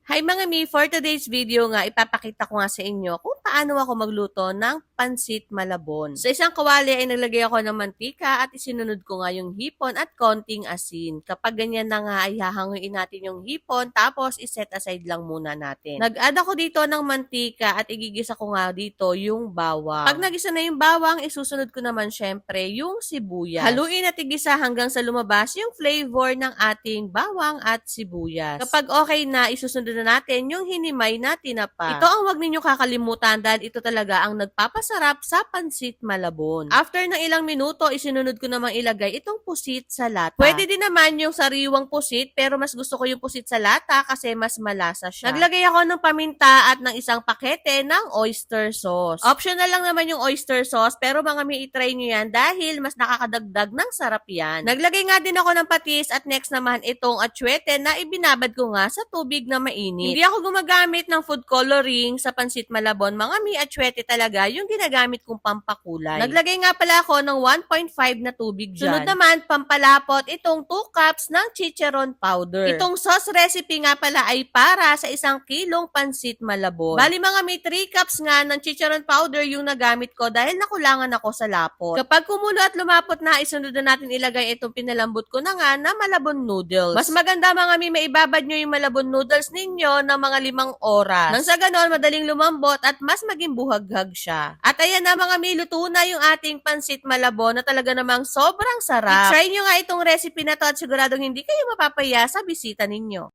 Hi mga mi, for today's video nga, ipapakita ko nga sa inyo kung paano ako magluto ng pansit malabon. Sa isang kawali ay naglagay ako ng mantika at isinunod ko nga yung hipon at konting asin. Kapag ganyan na nga ay hahanguin natin yung hipon tapos iset aside lang muna natin. Nag-add ako dito ng mantika at igigisa ko nga dito yung bawang. Pag nagisa na yung bawang, isusunod ko naman syempre yung sibuyas. Haluin at igisa hanggang sa lumabas yung flavor ng ating bawang at sibuyas. Kapag okay na, isusunod na natin yung hinimay na tinapa. Ito ang wag ninyong kakalimutan dahil ito talaga ang nagpapasarap sa pansit malabon. After ng ilang minuto, isinunod ko namang ilagay itong pusit sa lata. Pwede din naman yung sariwang pusit pero mas gusto ko yung pusit sa lata kasi mas malasa siya. Naglagay ako ng paminta at ng isang pakete ng oyster sauce. Optional lang naman yung oyster sauce pero mga may itry nyo yan dahil mas nakakadagdag ng sarap yan. Naglagay nga din ako ng patis at next naman itong atsuete na ibinabad ko nga sa tubig na mainit. Hindi ako gumagamit ng food coloring sa pansit malabon. Mga mi atsuete talaga yung ginagamit kong pampakulay. Naglagay nga pala ako ng 1.5 na tubig dyan. Sunod naman, pampalapot itong 2 cups ng chicharon powder. Itong sauce recipe nga pala ay para sa 1 kilong pansit malabon. Bali mga may 3 cups nga ng chicharon powder yung nagamit ko dahil nakulangan ako sa lapot. Kapag kumulo at lumapot na, isunod na natin ilagay itong pinalambot ko na nga na malabon noodles. Mas maganda mga mi, maibabad nyo yung malabon noodles ninyo ng mga 5 oras. Nang sa ganon, madaling lumambot at mas maging buhaghag siya. At ayan na mga mi, luto na yung ating pansit malabon na talaga namang sobrang sarap. I-try nyo nga itong recipe na to at siguradong hindi kayo mapapaya sa bisita ninyo.